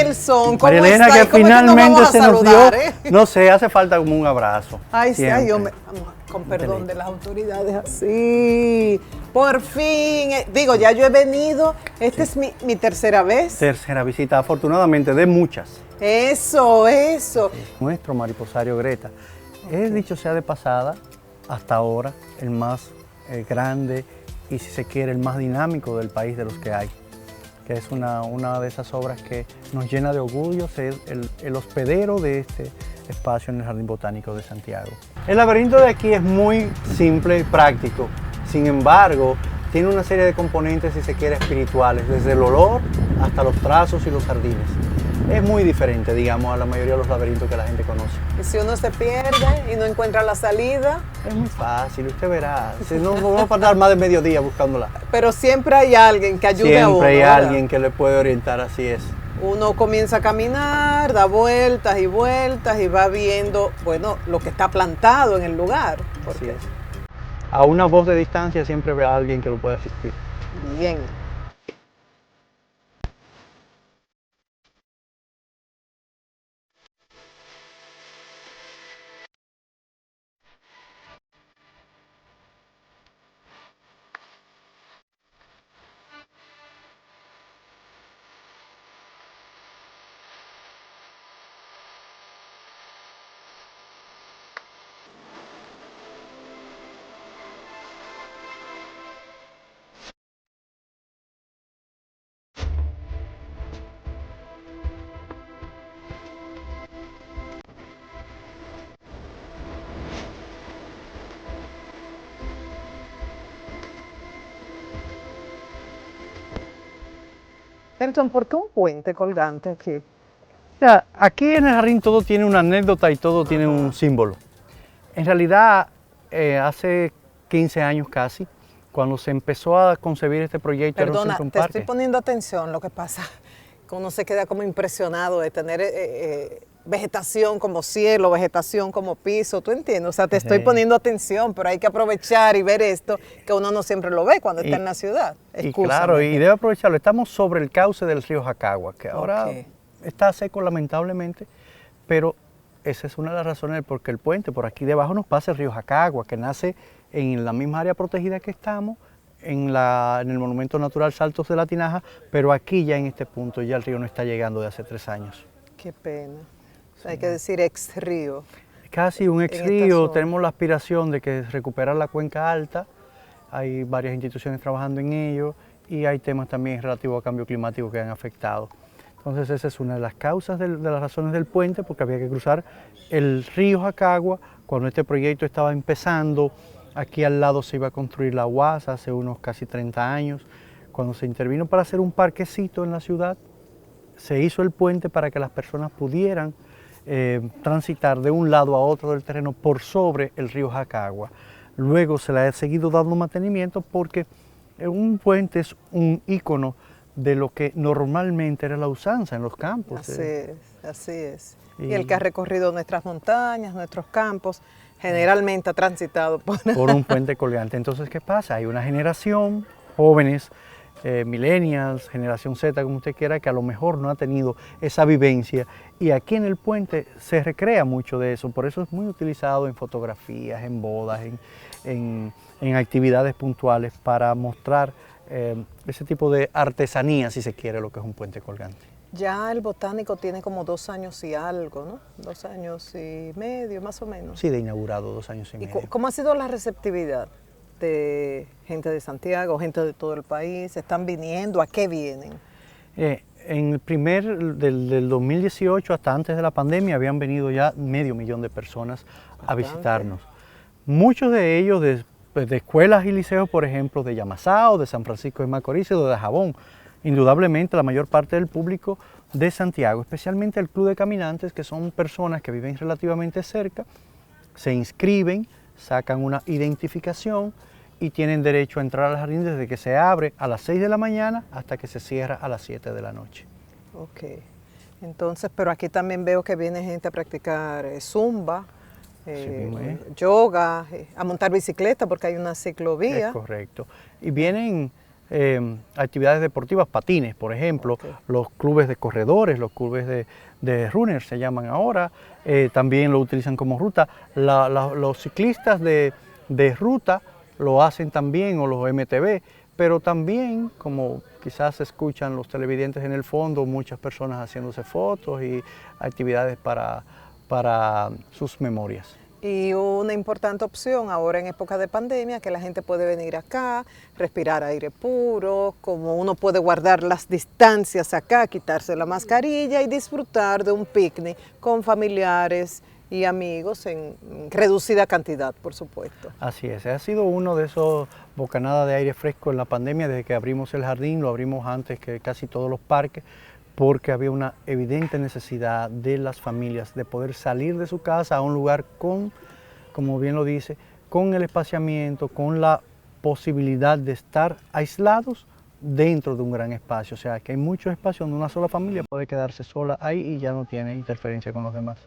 Nelson, ¿cómo María Elena, está? que ¿Cómo es que nos finalmente vamos a se nos dio, saludar, no sé, hace falta como un abrazo. Ay, sí, ay, siempre. con perdón de las autoridades, así. Por fin, digo, ya yo he venido, esta es mi tercera vez. Tercera visita, afortunadamente, de muchas. Eso. Nuestro mariposario Greta, es dicho sea de pasada, hasta ahora el más grande y, si se quiere, el más dinámico del país de los que hay, que es una de esas obras que nos llena de orgullo ser el hospedero de este espacio en el Jardín Botánico de Santiago. El laberinto de aquí es muy simple y práctico, sin embargo, tiene una serie de componentes, si se quiere, espirituales, desde el olor hasta los trazos y los jardines. Es muy diferente, digamos, a la mayoría de los laberintos que la gente conoce. Y si uno se pierde y no encuentra la salida. Es muy fácil, usted verá. Si no, vamos a pasar más de mediodía buscándola. Pero siempre hay alguien que ayude a uno. Siempre hay ¿verdad? alguien que le puede orientar, así es. Uno comienza a caminar, da vueltas y vueltas y va viendo, bueno, lo que está plantado en el lugar. Así es. A una voz de distancia siempre ve a alguien que lo puede asistir. Bien. Nelson, ¿por qué un puente colgante aquí? Ya, aquí en el jardín todo tiene una anécdota y todo tiene un símbolo. En realidad, hace 15 años casi, cuando se empezó a concebir este proyecto, era Perdona, siempre un te parque. estoy poniendo atención. Lo que pasa que uno se queda como impresionado de tener vegetación como cielo, vegetación como piso, ¿tú entiendes? O sea, te estoy poniendo atención, pero hay que aprovechar y ver esto, que uno no siempre lo ve cuando está en la ciudad. Y claro, y debe aprovecharlo. Estamos sobre el cauce del río Jacagua, que ahora está seco lamentablemente, pero esa es una de las razones porque el puente, por aquí debajo nos pasa el río Jacagua, que nace en la misma área protegida que estamos, en el Monumento Natural Saltos de la Tinaja, pero aquí ya en este punto ya el río no está llegando de hace 3 años. Qué pena. O sea, hay que decir ex río. Casi un ex río, tenemos la aspiración de que recuperar la cuenca alta, hay varias instituciones trabajando en ello y hay temas también relativos a cambio climático que han afectado. Entonces esa es una de las causas de las razones del puente, porque había que cruzar el río Jacagua cuando este proyecto estaba empezando. Aquí al lado se iba a construir la UASA hace unos casi 30 años. Cuando se intervino para hacer un parquecito en la ciudad, se hizo el puente para que las personas pudieran transitar de un lado a otro del terreno por sobre el río Jacagua. Luego se le ha seguido dando mantenimiento porque un puente es un ícono de lo que normalmente era la usanza en los campos. Así es. Y el que ha recorrido nuestras montañas, nuestros campos, generalmente ha transitado por un puente colgante. Entonces, ¿qué pasa? Hay una generación, jóvenes, millennials, generación Z, como usted quiera, que a lo mejor no ha tenido esa vivencia, y aquí en el puente se recrea mucho de eso, por eso es muy utilizado en fotografías, en bodas, en actividades puntuales para mostrar ese tipo de artesanía, si se quiere, lo que es un puente colgante. Ya el botánico tiene como 2 años y algo, ¿no? 2 años y medio, más o menos. Sí, de inaugurado, 2 años y medio. ¿Cómo ha sido la receptividad de gente de Santiago, gente de todo el país? ¿Están viniendo? ¿A qué vienen? En el del 2018 hasta antes de la pandemia habían venido ya 500,000 de personas a visitarnos. Muchos de ellos de escuelas y liceos, por ejemplo, de Yamasao, de San Francisco de Macorís o de Dajabón. Indudablemente la mayor parte del público de Santiago, especialmente el Club de Caminantes, que son personas que viven relativamente cerca, se inscriben, sacan una identificación y tienen derecho a entrar al jardín desde que se abre a las 6 de la mañana hasta que se cierra a las 7 de la noche. Ok, entonces, pero aquí también veo que viene gente a practicar zumba, yoga, a montar bicicleta porque hay una ciclovía. Es correcto. Y vienen actividades deportivas, patines, por ejemplo, los clubes de corredores, los clubes de runners se llaman ahora, también lo utilizan como ruta. Los ciclistas de ruta lo hacen también, o los MTB, pero también, como quizás escuchan los televidentes en el fondo, muchas personas haciéndose fotos y actividades para sus memorias. Y una importante opción ahora en época de pandemia, que la gente puede venir acá, respirar aire puro, como uno puede guardar las distancias acá, quitarse la mascarilla y disfrutar de un picnic con familiares y amigos en reducida cantidad, por supuesto. Así es, ha sido uno de esos bocanadas de aire fresco en la pandemia. Desde que abrimos el jardín, lo abrimos antes que casi todos los parques, porque había una evidente necesidad de las familias de poder salir de su casa a un lugar con, como bien lo dice, con el espaciamiento, con la posibilidad de estar aislados dentro de un gran espacio. O sea, que hay muchos espacios donde una sola familia puede quedarse sola ahí y ya no tiene interferencia con los demás.